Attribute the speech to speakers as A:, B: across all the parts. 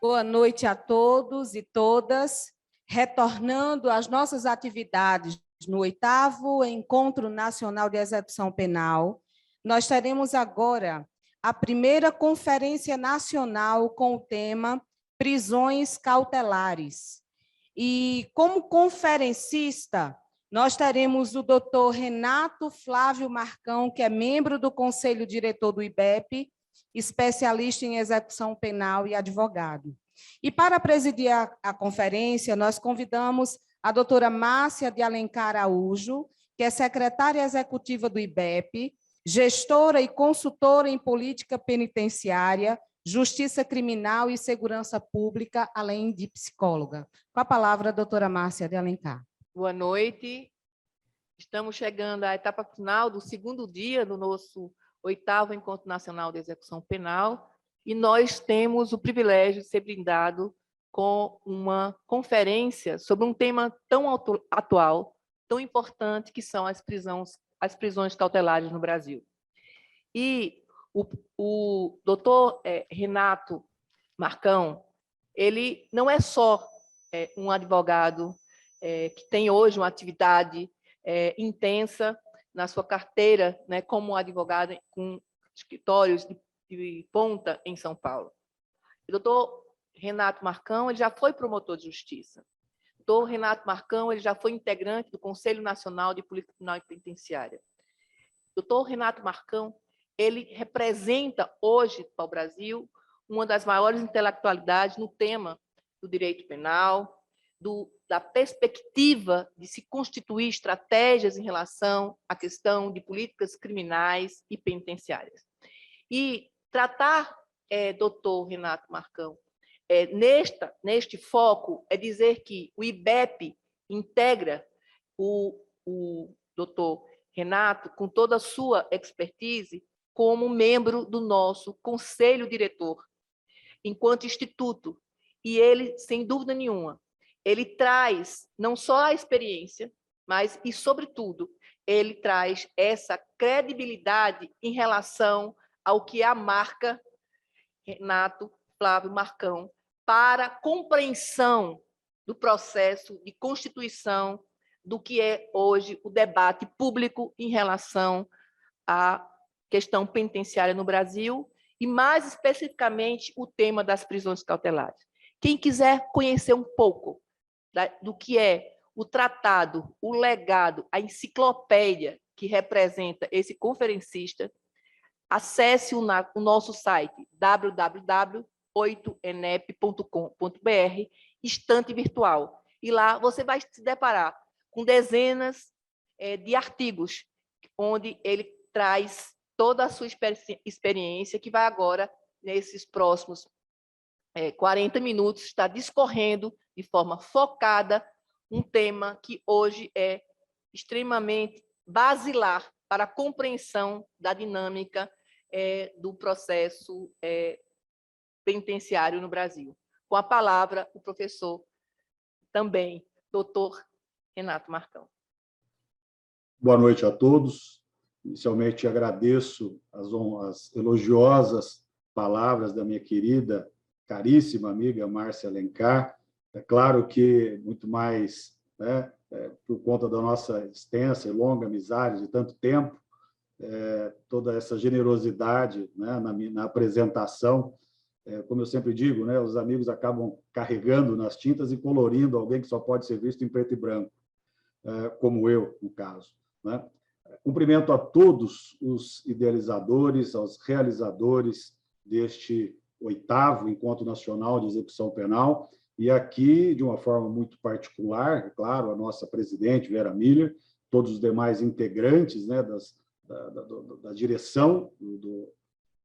A: Boa noite a todos e todas. Retornando às nossas atividades no 8º Encontro Nacional de Execução Penal, nós teremos agora a primeira Conferência Nacional com o tema Prisões Cautelares. E, como conferencista, nós teremos o doutor Renato Flávio Marcão, que é membro do Conselho Diretor do IBEP, especialista em execução penal e advogado. E para presidir a conferência, nós convidamos a doutora Márcia de Alencar Araújo, que é secretária executiva do IBEP, gestora e consultora em política penitenciária, justiça criminal e segurança pública, além de psicóloga. Com a palavra, a doutora Márcia de Alencar.
B: Boa noite. Estamos chegando à etapa final do segundo dia do nosso 8º Encontro Nacional de Execução Penal, e nós temos o privilégio de ser brindado com uma conferência sobre um tema tão atual, tão importante, que são as prisões cautelares no Brasil. E o doutor Renato Marcão, ele não é só um advogado que tem hoje uma atividade intensa na sua carteira, né, como advogado com escritórios de ponta em São Paulo. O doutor Renato Marcão, ele já foi promotor de justiça. O doutor Renato Marcão, ele já foi integrante do Conselho Nacional de Política Penal e Penitenciária. O doutor Renato Marcão, ele representa hoje para o Brasil uma das maiores intelectualidades no tema do direito penal, da perspectiva de se constituir estratégias em relação à questão de políticas criminais e penitenciárias. E tratar, doutor Renato Marcão, neste foco, é dizer que o IBEP integra o doutor Renato, com toda a sua expertise, como membro do nosso conselho diretor, enquanto instituto. E ele, sem dúvida nenhuma, ele traz não só a experiência, mas, e sobretudo, ele traz essa credibilidade em relação ao que é a marca Renato Flávio Marcão para a compreensão do processo de constituição do que é hoje o debate público em relação à questão penitenciária no Brasil e, mais especificamente, o tema das prisões cautelares. Quem quiser conhecer um pouco do que é o tratado, o legado, a enciclopédia que representa esse conferencista, acesse o nosso site www.8enep.com.br, estante virtual. E lá você vai se deparar com dezenas de artigos, onde ele traz toda a sua experiência, que vai agora, nesses próximos 40 minutos, estar discorrendo de forma focada um tema que hoje é extremamente basilar para a compreensão da dinâmica do processo penitenciário no Brasil. Com a palavra, o professor também, doutor Renato Marcão.
C: Boa noite a todos. Inicialmente, agradeço as elogiosas palavras da minha querida, caríssima amiga Márcia Alencar. É claro que muito mais, né, por conta da nossa extensa e longa amizade de tanto tempo, toda essa generosidade, né, na apresentação. Como eu sempre digo, né, os amigos acabam carregando nas tintas e colorindo alguém que só pode ser visto em preto e branco, como eu, no caso, né? Cumprimento a todos os idealizadores, aos realizadores deste 8º Encontro Nacional de Execução Penal, e aqui, de uma forma muito particular, é claro, a nossa presidente, Vera Miller, todos os demais integrantes, né, da direção do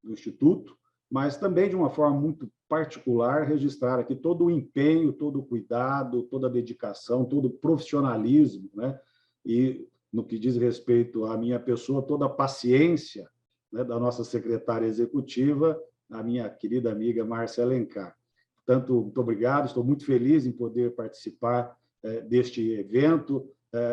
C: Instituto, mas também, de uma forma muito particular, registrar aqui todo o empenho, todo o cuidado, toda a dedicação, todo o profissionalismo, né, e, no que diz respeito à minha pessoa, toda a paciência, né, da nossa secretária executiva, a minha querida amiga Márcia Alencar. Portanto, muito obrigado, estou muito feliz em poder participar deste evento,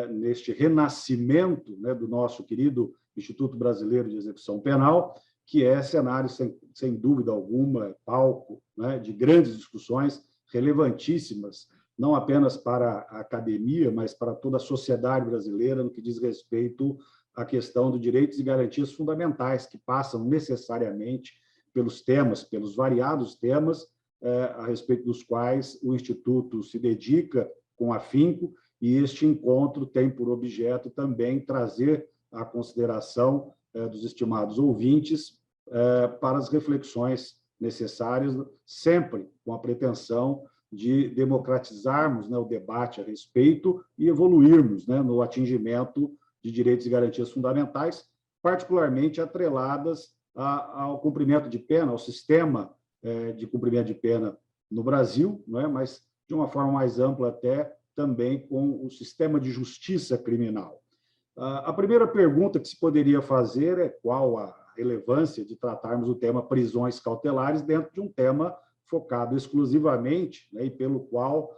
C: neste renascimento, né, do nosso querido Instituto Brasileiro de Execução Penal, que é cenário, sem dúvida alguma, palco, né, de grandes discussões relevantíssimas, não apenas para a academia, mas para toda a sociedade brasileira, no que diz respeito à questão dos direitos e garantias fundamentais, que passam necessariamente pelos temas, pelos variados temas, a respeito dos quais o Instituto se dedica com afinco, e este encontro tem por objeto também trazer à consideração dos estimados ouvintes para as reflexões necessárias, sempre com a pretensão de democratizarmos, né, o debate a respeito e evoluirmos, né, no atingimento de direitos e garantias fundamentais, particularmente atreladas ao cumprimento de pena, ao sistema de cumprimento de pena no Brasil, não é? Mas de uma forma mais ampla até também com o sistema de justiça criminal. A primeira pergunta que se poderia fazer é qual a relevância de tratarmos o tema prisões cautelares dentro de um tema focado exclusivamente, né, e pelo qual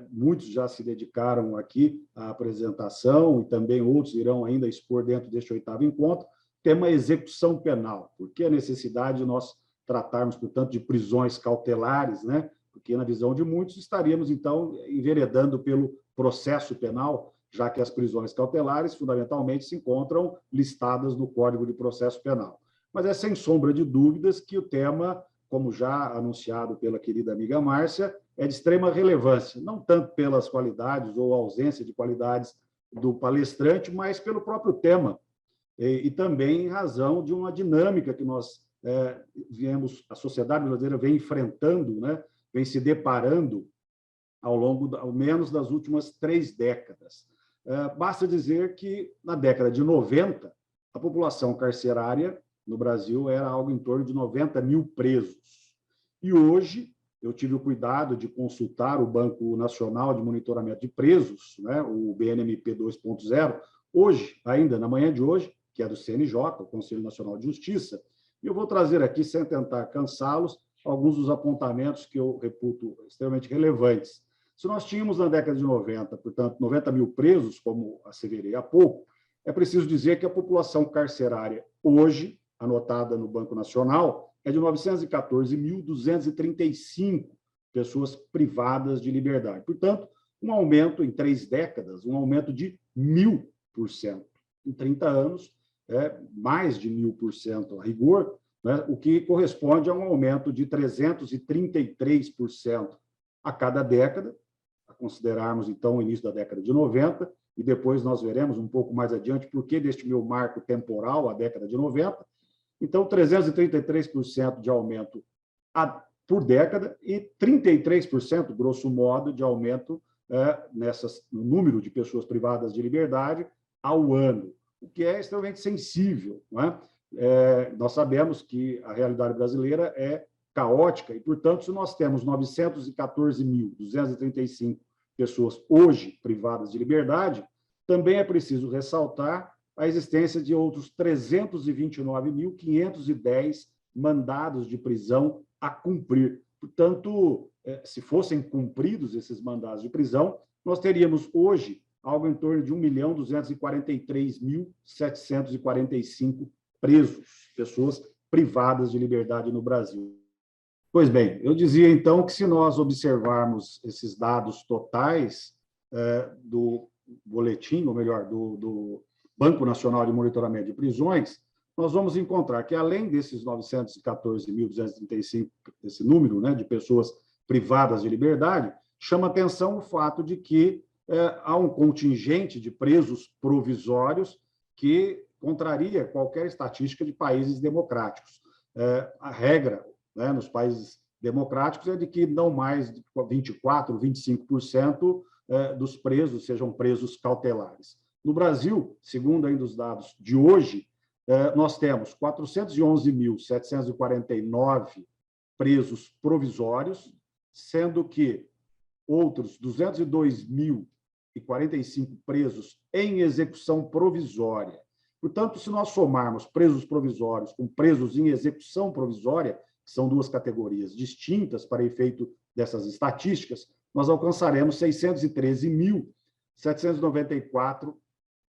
C: muitos já se dedicaram aqui à apresentação e também outros irão ainda expor dentro deste 8º encontro, tema execução penal. Por que a necessidade de nós tratarmos, portanto, de prisões cautelares, né? Porque, na visão de muitos, estaríamos, então, enveredando pelo processo penal, já que as prisões cautelares, fundamentalmente, se encontram listadas no Código de Processo Penal. Mas é sem sombra de dúvidas que o tema, como já anunciado pela querida amiga Márcia, é de extrema relevância, não tanto pelas qualidades ou ausência de qualidades do palestrante, mas pelo próprio tema, e também em razão de uma dinâmica que nós a sociedade brasileira vem enfrentando, né, vem se deparando ao longo, ao menos, das últimas 3 décadas. Basta dizer que, na década de 90, a população carcerária no Brasil era algo em torno de 90 mil presos. E hoje, eu tive o cuidado de consultar o Banco Nacional de Monitoramento de Presos, né, o BNMP 2.0, hoje, ainda na manhã de hoje, que é do CNJ, o Conselho Nacional de Justiça, e eu vou trazer aqui, sem tentar cansá-los, alguns dos apontamentos que eu reputo extremamente relevantes. Se nós tínhamos, na década de 90, portanto, 90 mil presos, como asseverei há pouco, é preciso dizer que a população carcerária hoje, anotada no Banco Nacional, é de 914.235 pessoas privadas de liberdade. Portanto, um aumento em 3 décadas, um aumento de 1000%. Em 30 anos, mais de 1000% a rigor, né, o que corresponde a um aumento de 333% a cada década, a considerarmos, então, o início da década de 90, e depois nós veremos um pouco mais adiante por que deste meu marco temporal, a década de 90. Então, 333% de aumento por década e 33%, grosso modo, de aumento no número de pessoas privadas de liberdade ao ano, o que é extremamente sensível, não é? Nós sabemos que a realidade brasileira é caótica e, portanto, se nós temos 914.235 pessoas hoje privadas de liberdade, também é preciso ressaltar a existência de outros 329.510 mandados de prisão a cumprir. Portanto, se fossem cumpridos esses mandados de prisão, nós teríamos hoje algo em torno de 1.243.745 presos, pessoas privadas de liberdade no Brasil. Pois bem, eu dizia, então, que se nós observarmos esses dados totais do boletim, ou melhor, do Banco Nacional de Monitoramento de Prisões, nós vamos encontrar que, além desses 914.235, esse número, né, de pessoas privadas de liberdade, chama atenção o fato de que há um contingente de presos provisórios que contraria qualquer estatística de países democráticos. A regra, né, nos países democráticos é de que não mais de 24%, 25% dos presos sejam presos cautelares. No Brasil, segundo ainda os dados de hoje, nós temos 411.749 presos provisórios, sendo que outros 202.045 presos em execução provisória. Portanto, se nós somarmos presos provisórios com presos em execução provisória, que são 2 categorias distintas para efeito dessas estatísticas, nós alcançaremos 613.794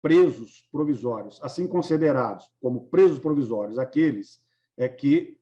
C: presos provisórios, assim considerados como presos provisórios aqueles é que,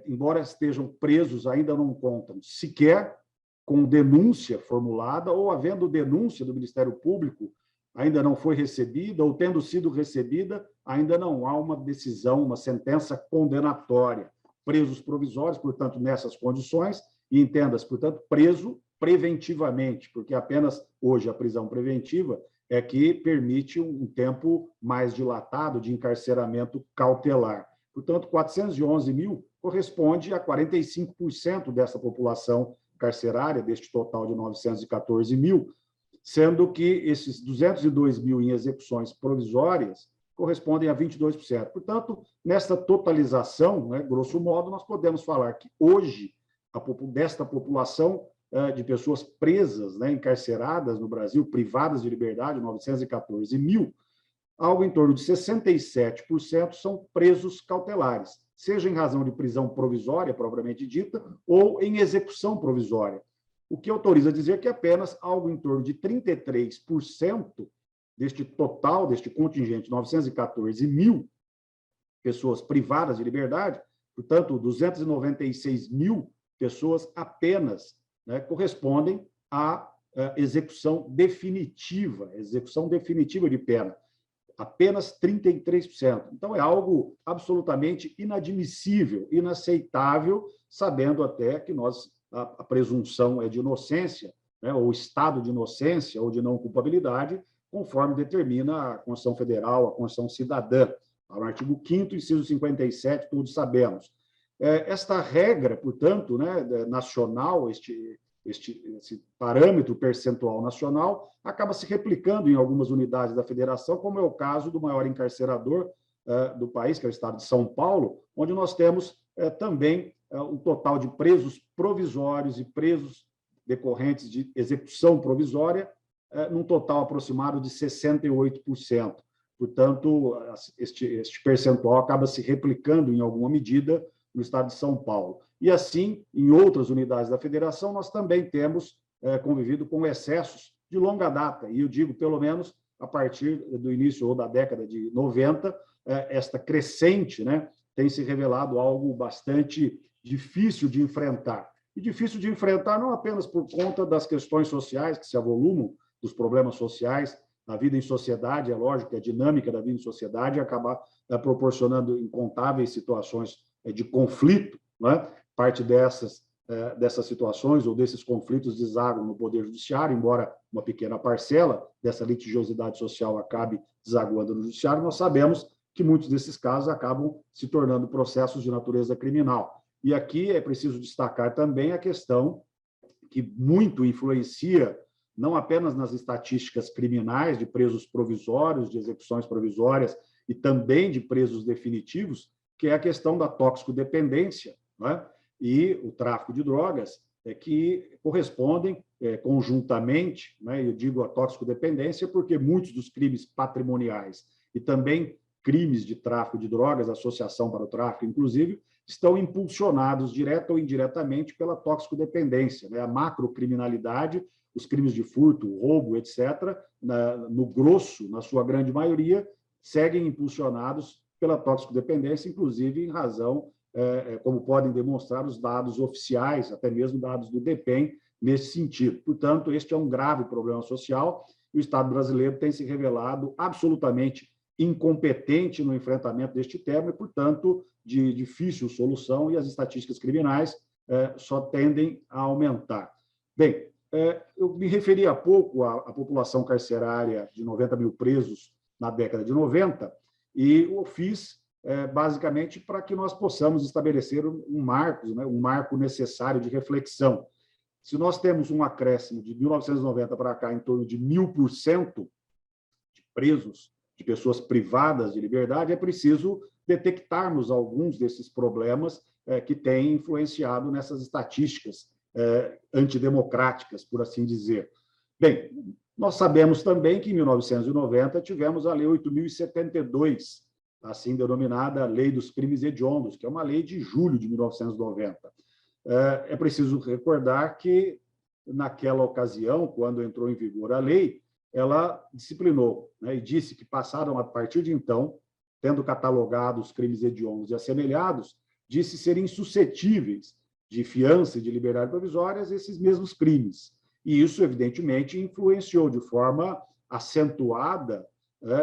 C: embora estejam presos, ainda não contam sequer com denúncia formulada, ou havendo denúncia do Ministério Público, ainda não foi recebida, ou tendo sido recebida, ainda não há uma decisão, uma sentença condenatória. Presos provisórios, portanto, nessas condições, e entenda-se, portanto, preso preventivamente, porque apenas hoje a prisão preventiva é que permite um tempo mais dilatado de encarceramento cautelar. Portanto, 411 mil corresponde a 45% dessa população carcerária, deste total de 914 mil, sendo que esses 202 mil em execuções provisórias correspondem a 22%. Portanto, nessa totalização, né, grosso modo, nós podemos falar que hoje, desta população de pessoas presas, né, encarceradas no Brasil, privadas de liberdade, 914 mil, algo em torno de 67% são presos cautelares, seja em razão de prisão provisória, propriamente dita, ou em execução provisória. O que autoriza a dizer que apenas algo em torno de 33% deste total, deste contingente, 914 mil pessoas privadas de liberdade, portanto, 296 mil pessoas apenas, né, correspondem à execução definitiva de pena. Apenas 33%. Então, é algo absolutamente inadmissível, inaceitável, sabendo até que a presunção é de inocência, né, ou estado de inocência ou de não culpabilidade, conforme determina a Constituição Federal, a Constituição Cidadã. No artigo 5º, inciso 57, todos sabemos. Esta regra, portanto, né, nacional, esse parâmetro percentual nacional, acaba se replicando em algumas unidades da federação, como é o caso do maior encarcerador do país, que é o estado de São Paulo, onde nós temos também um total de presos provisórios e presos decorrentes de execução provisória, num total aproximado de 68%. Portanto, este percentual acaba se replicando em alguma medida no estado de São Paulo. E assim, em outras unidades da federação, nós também temos convivido com excessos de longa data, e eu digo, pelo menos, a partir do início ou da década de 90, esta crescente, né, tem se revelado algo bastante difícil de enfrentar. E difícil de enfrentar não apenas por conta das questões sociais que se avolumam, dos problemas sociais, a vida em sociedade, é lógico que a dinâmica da vida em sociedade acaba proporcionando incontáveis situações de conflito, né? Parte dessas situações ou desses conflitos desaguam no Poder Judiciário, embora uma pequena parcela dessa litigiosidade social acabe desaguando no Judiciário, nós sabemos que muitos desses casos acabam se tornando processos de natureza criminal. E aqui é preciso destacar também a questão que muito influencia não apenas nas estatísticas criminais de presos provisórios, de execuções provisórias e também de presos definitivos, que é a questão da toxicodependência, né? E o tráfico de drogas, que correspondem conjuntamente, né? Eu digo a toxicodependência porque muitos dos crimes patrimoniais e também crimes de tráfico de drogas, associação para o tráfico, inclusive, estão impulsionados direta ou indiretamente pela toxicodependência, né? A macrocriminalidade, os crimes de furto, roubo, etc., no grosso, na sua grande maioria, seguem impulsionados pela toxicodependência, inclusive em razão, como podem demonstrar os dados oficiais, até mesmo dados do DEPEN, nesse sentido. Portanto, este é um grave problema social e o Estado brasileiro tem se revelado absolutamente incompetente no enfrentamento deste tema e, portanto, de difícil solução, e as estatísticas criminais só tendem a aumentar. Bem, eu me referi há pouco à população carcerária de 90 mil presos na década de 90, e o fiz basicamente para que nós possamos estabelecer um marco, né, um marco necessário de reflexão. Se nós temos um acréscimo de 1990 para cá em torno de 1000% de presos, de pessoas privadas de liberdade, é preciso detectarmos alguns desses problemas que têm influenciado nessas estatísticas antidemocráticas, por assim dizer. Bem, nós sabemos também que em 1990 tivemos a Lei 8.072, assim denominada Lei dos Crimes Hediondos, que é uma lei de julho de 1990. É preciso recordar que, naquela ocasião, quando entrou em vigor a lei, ela disciplinou, né, e disse que passaram, a partir de então, tendo catalogado os crimes hediondos e assemelhados, de se serem suscetíveis de fiança e de liberdade provisórias esses mesmos crimes. E isso, evidentemente, influenciou de forma acentuada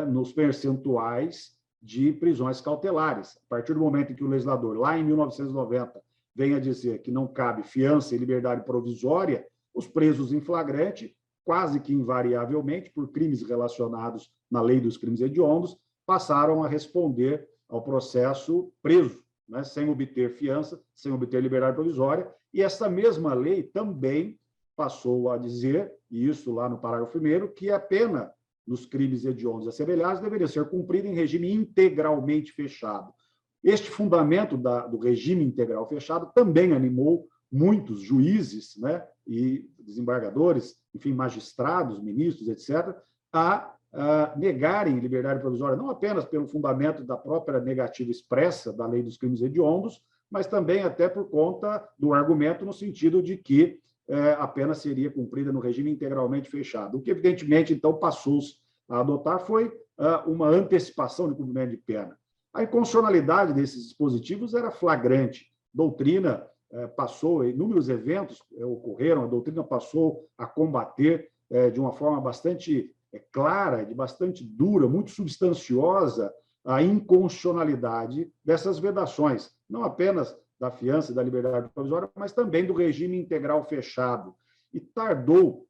C: nos percentuais de prisões cautelares. A partir do momento em que o legislador, lá em 1990, vem a dizer que não cabe fiança e liberdade provisória, os presos em flagrante, quase que invariavelmente, por crimes relacionados na lei dos crimes hediondos, passaram a responder ao processo preso, né, sem obter fiança, sem obter liberdade provisória, e essa mesma lei também passou a dizer, e isso lá no parágrafo 1º, que a pena nos crimes hediondos assemelhados deveria ser cumprida em regime integralmente fechado. Este fundamento do regime integral fechado também animou muitos juízes, né, e desembargadores, enfim, magistrados, ministros, etc., a negarem liberdade provisória, não apenas pelo fundamento da própria negativa expressa da lei dos crimes hediondos, mas também até por conta do argumento no sentido de que a pena seria cumprida no regime integralmente fechado. O que, evidentemente, então, passou-se a adotar foi uma antecipação de cumprimento de pena. A inconstitucionalidade desses dispositivos era flagrante. Doutrina passou, inúmeros eventos ocorreram, a doutrina passou a combater de uma forma bastante clara, de bastante dura, muito substanciosa, a inconstitucionalidade dessas vedações, não apenas da fiança e da liberdade provisória, mas também do regime integral fechado. E tardou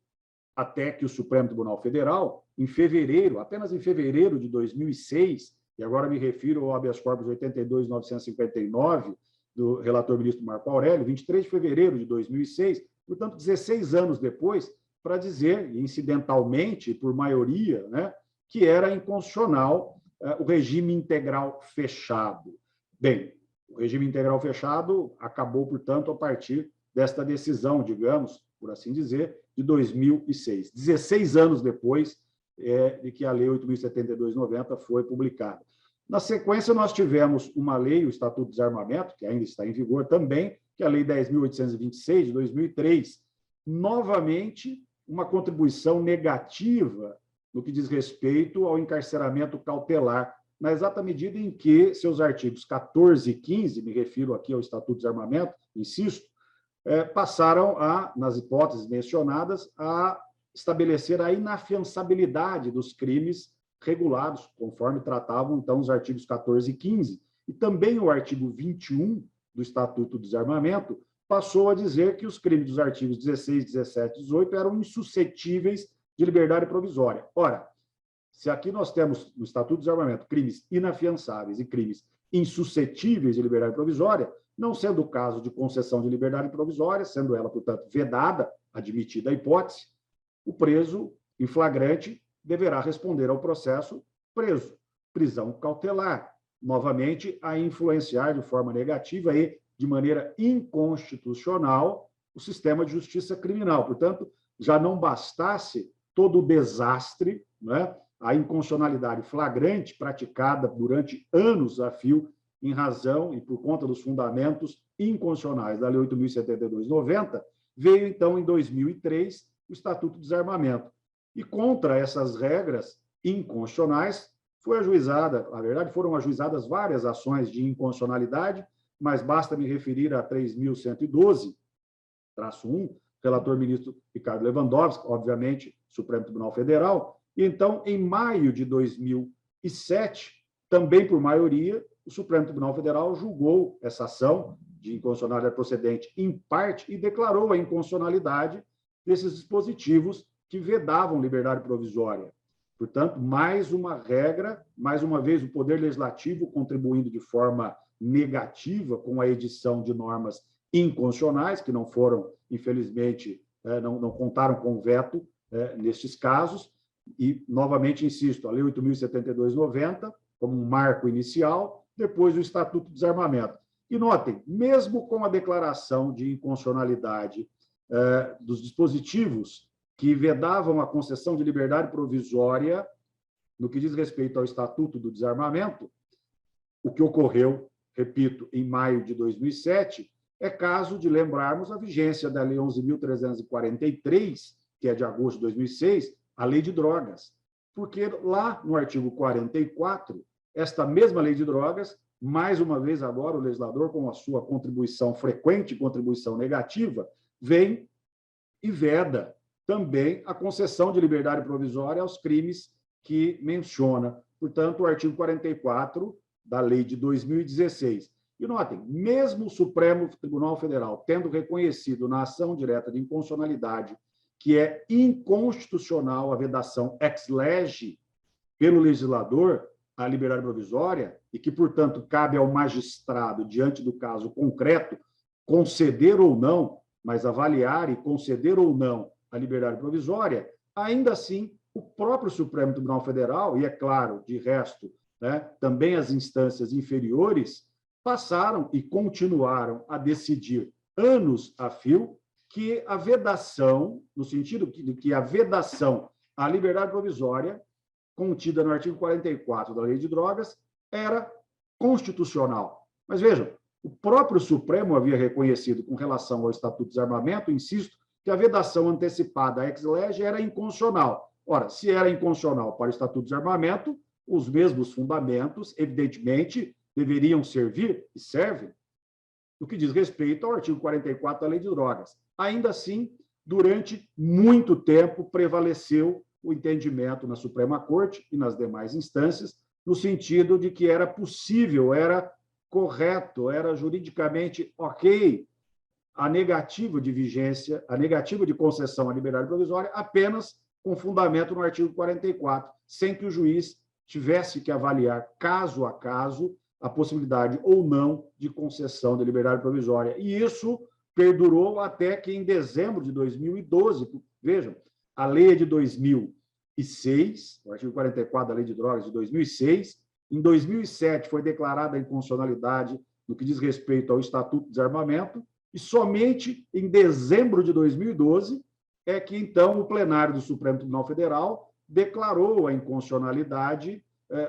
C: até que o Supremo Tribunal Federal, em fevereiro, apenas em fevereiro de 2006, e agora me refiro ao habeas corpus 82.959, do relator ministro Marco Aurélio, 23 de fevereiro de 2006, portanto, 16 anos depois, para dizer, incidentalmente, por maioria, né, que era inconstitucional o regime integral fechado. Bem, o regime integral fechado acabou, portanto, a partir desta decisão, digamos, por assim dizer, de 2006, 16 anos depois de que a Lei 8.072/90 foi publicada. Na sequência, nós tivemos uma lei, o Estatuto do Desarmamento, que ainda está em vigor também, que é a Lei 10.826, de 2003, novamente uma contribuição negativa no que diz respeito ao encarceramento cautelar, na exata medida em que seus artigos 14 e 15, me refiro aqui ao Estatuto do Desarmamento, insisto, passaram nas hipóteses mencionadas, a estabelecer a inafiançabilidade dos crimes regulados, conforme tratavam, então, os artigos 14 e 15. E também o artigo 21 do Estatuto do Desarmamento passou a dizer que os crimes dos artigos 16, 17 e 18 eram insuscetíveis de liberdade provisória. Ora, se aqui nós temos no Estatuto do Desarmamento crimes inafiançáveis e crimes insuscetíveis de liberdade provisória, não sendo o caso de concessão de liberdade provisória, sendo ela, portanto, vedada, admitida a hipótese, o preso em flagrante deverá responder ao processo preso, prisão cautelar, novamente a influenciar de forma negativa e de maneira inconstitucional o sistema de justiça criminal. Portanto, já não bastasse todo o desastre, né, a inconstitucionalidade flagrante praticada durante anos a fio em razão e por conta dos fundamentos inconstitucionais da Lei 8.072/90, veio, então, em 2003, o Estatuto do Desarmamento. E contra essas regras inconstitucionais foi ajuizada, na verdade, foram ajuizadas várias ações de inconstitucionalidade, mas basta me referir a 3.112-1, relator ministro Ricardo Lewandowski, obviamente, Supremo Tribunal Federal. E, então, em maio de 2007, também por maioria, o Supremo Tribunal Federal julgou essa ação de inconstitucionalidade procedente em parte e declarou a inconstitucionalidade desses dispositivos que vedavam liberdade provisória. Portanto, mais uma regra, mais uma vez, o Poder Legislativo contribuindo de forma negativa com a edição de normas inconstitucionais, que não foram, infelizmente, não contaram com veto nestes casos. E, novamente, insisto, a Lei 8.072/90, como um marco inicial, depois o Estatuto do Desarmamento. E notem, mesmo com a declaração de inconstitucionalidade dos dispositivos que vedavam a concessão de liberdade provisória, no que diz respeito ao Estatuto do Desarmamento, o que ocorreu, repito, em maio de 2007, é caso de lembrarmos a vigência da Lei 11.343, que é de agosto de 2006, a Lei de Drogas. Porque lá no artigo 44, esta mesma Lei de Drogas mais uma vez agora o legislador, com a sua contribuição frequente, contribuição negativa, vem e veda também a concessão de liberdade provisória aos crimes que menciona, portanto, o artigo 44 da lei de 2016. E notem, mesmo o Supremo Tribunal Federal tendo reconhecido na ação direta de inconstitucionalidade que é inconstitucional a vedação ex lege pelo legislador à liberdade provisória e que, portanto, cabe ao magistrado, diante do caso concreto, conceder ou não, mas avaliar e conceder ou não a liberdade provisória, ainda assim, o próprio Supremo Tribunal Federal, e é claro, de resto, né, também as instâncias inferiores, passaram e continuaram a decidir anos a fio que a vedação, no sentido de que a vedação à liberdade provisória, contida no artigo 44 da Lei de Drogas, era constitucional. Mas vejam, o próprio Supremo havia reconhecido, com relação ao Estatuto de Desarmamento, insisto, que a vedação antecipada ex lege era inconstitucional. Ora, se era inconstitucional para o Estatuto de Desarmamento, os mesmos fundamentos, evidentemente, deveriam servir e servem no que diz respeito ao artigo 44 da Lei de Drogas. Ainda assim, durante muito tempo, prevaleceu o entendimento na Suprema Corte e nas demais instâncias, no sentido de que era possível, era correto, era juridicamente ok a negativa de vigência, a negativa de concessão à liberdade provisória apenas com fundamento no artigo 44, sem que o juiz tivesse que avaliar caso a caso a possibilidade ou não de concessão de liberdade provisória. E isso perdurou até que, em dezembro de 2012, vejam, a lei é de 2006, o artigo 44 da Lei de Drogas de 2006, em 2007 foi declarada a inconstitucionalidade no que diz respeito ao Estatuto de Desarmamento, e somente em dezembro de 2012 é que, então, o plenário do Supremo Tribunal Federal declarou a inconstitucionalidade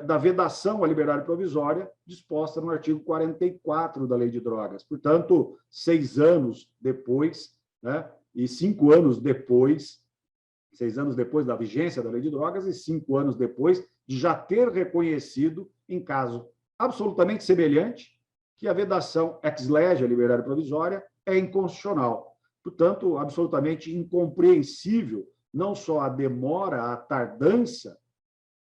C: da vedação à liberdade provisória disposta no artigo 44 da Lei de Drogas. Portanto, 6 anos depois, né, e 5 anos depois, 6 anos depois da vigência da Lei de Drogas e 5 anos depois de já ter reconhecido, em caso absolutamente semelhante, que a vedação ex lege à liberdade provisória é inconstitucional. Portanto, absolutamente incompreensível não só a demora, a tardança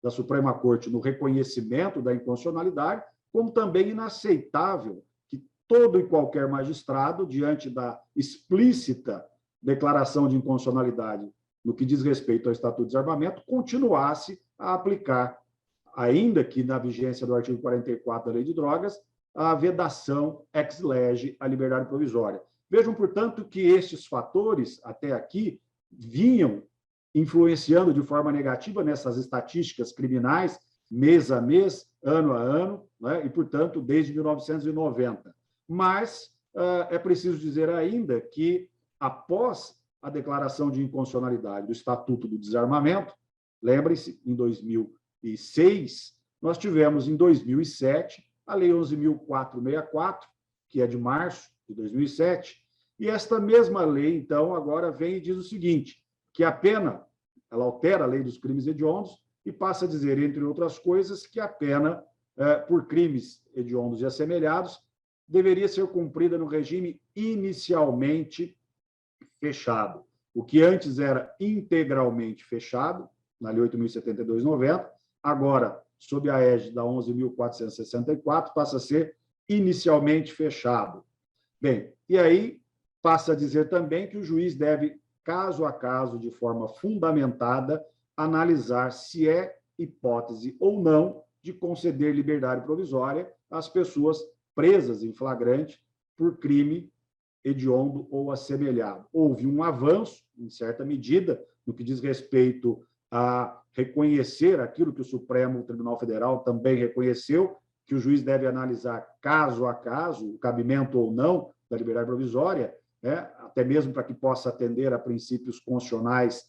C: da Suprema Corte no reconhecimento da inconstitucionalidade, como também inaceitável que todo e qualquer magistrado, diante da explícita declaração de inconstitucionalidade no que diz respeito ao Estatuto de Desarmamento, continuasse a aplicar, ainda que na vigência do artigo 44 da Lei de Drogas, a vedação ex lege à liberdade provisória. Vejam, portanto, que estes fatores, até aqui, vinham influenciando de forma negativa nessas estatísticas criminais, mês a mês, ano a ano, né? E, portanto, desde 1990. Mas é preciso dizer ainda que, após a declaração de inconstitucionalidade do Estatuto do Desarmamento, lembrem-se, em 2006, nós tivemos, em 2007, a Lei 11.464, que é de março de 2007, e esta mesma lei, então, agora vem e diz o seguinte, que a pena, ela altera a lei dos crimes hediondos e passa a dizer, entre outras coisas, que a pena por crimes hediondos e assemelhados deveria ser cumprida no regime inicialmente fechado, o que antes era integralmente fechado, na Lei 8.072/90, agora, sob a égide da 11.464, passa a ser inicialmente fechado. Bem, e aí passa a dizer também que o juiz deve, caso a caso, de forma fundamentada, analisar se é hipótese ou não de conceder liberdade provisória às pessoas presas em flagrante por crime hediondo ou assemelhado. Houve um avanço, em certa medida, no que diz respeito a reconhecer aquilo que o Supremo Tribunal Federal também reconheceu, que o juiz deve analisar caso a caso o cabimento ou não da liberdade provisória, até mesmo para que possa atender a princípios constitucionais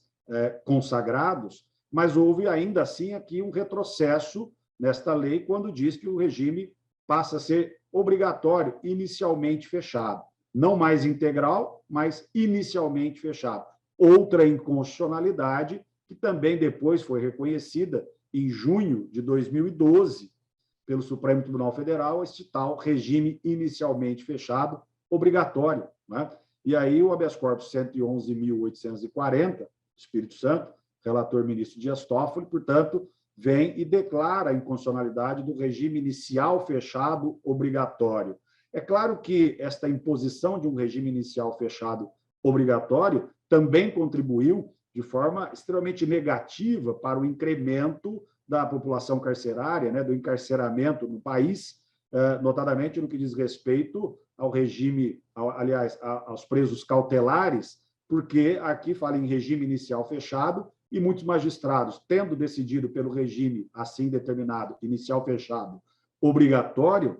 C: consagrados, mas houve ainda assim aqui um retrocesso nesta lei quando diz que o regime passa a ser obrigatório, inicialmente fechado. Não mais integral, mas inicialmente fechado. Outra inconstitucionalidade que também depois foi reconhecida em junho de 2012, pelo Supremo Tribunal Federal este tal regime inicialmente fechado obrigatório, né? E aí o habeas corpus 111.840, Espírito Santo, relator ministro Dias Toffoli, portanto, vem e declara a inconstitucionalidade do regime inicial fechado obrigatório. É claro que esta imposição de um regime inicial fechado obrigatório também contribuiu de forma extremamente negativa para o incremento da população carcerária, né, do encarceramento no país, notadamente no que diz respeito ao regime, aliás, aos presos cautelares, porque aqui fala em regime inicial fechado e muitos magistrados, tendo decidido pelo regime assim determinado, inicial fechado, obrigatório,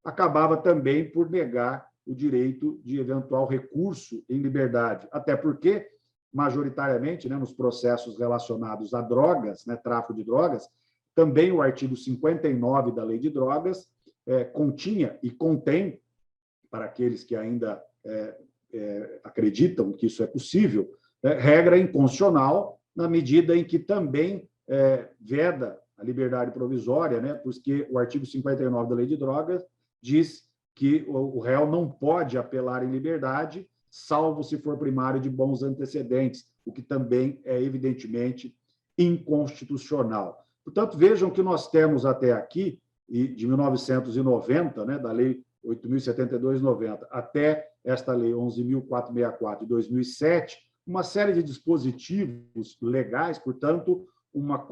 C: acabava também por negar o direito de eventual recurso em liberdade, até porque, majoritariamente, né, nos processos relacionados a drogas, né, tráfico de drogas, também o artigo 59 da Lei de Drogas continha e contém, para aqueles que ainda acreditam que isso é possível, regra inconstitucional, na medida em que também veda a liberdade provisória, né, porque o artigo 59 da Lei de Drogas diz que o réu não pode apelar em liberdade, salvo se for primário de bons antecedentes, o que também é evidentemente inconstitucional. Portanto, vejam que nós temos até aqui, de 1990, né, da Lei 8.072/90, até esta Lei 11.464 de 2007, uma série de dispositivos legais, portanto, uma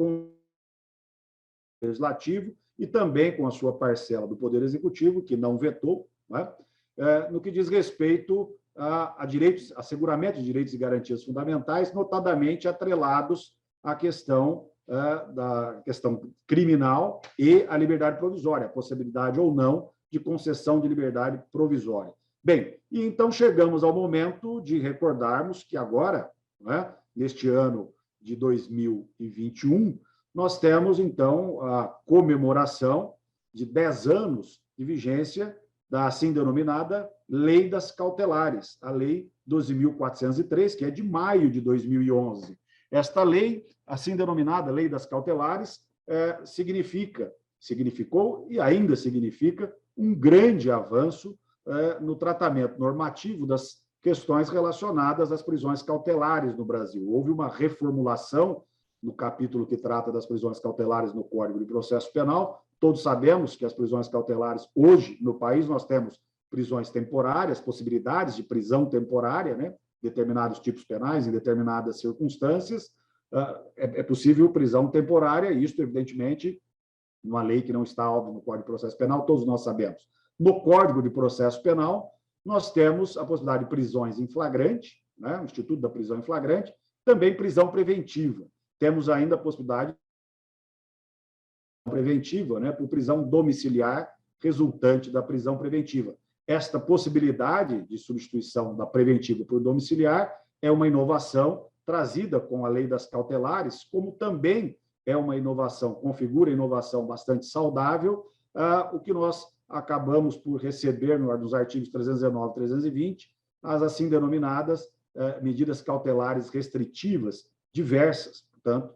C: legislativo e também com a sua parcela do Poder Executivo, que não vetou, né, no que diz respeito a direitos, asseguramento de direitos e garantias fundamentais, notadamente atrelados à questão da questão criminal e a liberdade provisória, a possibilidade ou não de concessão de liberdade provisória. Bem, e então chegamos ao momento de recordarmos que agora, né, neste ano de 2021, nós temos, então, a comemoração de 10 anos de vigência da assim denominada Lei das Cautelares, a Lei 12.403, que é de maio de 2011. Esta lei, assim denominada Lei das Cautelares, significou e ainda significa um grande avanço no tratamento normativo das questões relacionadas às prisões cautelares no Brasil. Houve uma reformulação no capítulo que trata das prisões cautelares no Código de Processo Penal. Todos sabemos que as prisões cautelares, hoje, no país, nós temos prisões temporárias, possibilidades de prisão temporária, né? Determinados tipos penais, em determinadas circunstâncias. É possível prisão temporária, e isso, evidentemente, uma lei que não está, óbvio, no Código de Processo Penal, todos nós sabemos. No Código de Processo Penal, nós temos a possibilidade de prisões em flagrante, né? O Instituto da Prisão em Flagrante, também prisão preventiva. Temos ainda a possibilidade preventiva, né, por prisão domiciliar resultante da prisão preventiva. Esta possibilidade de substituição da preventiva por domiciliar é uma inovação trazida com a Lei das Cautelares, como também é uma inovação, configura inovação bastante saudável, o que nós acabamos por receber nos artigos 319 e 320, as assim denominadas medidas cautelares restritivas diversas, portanto,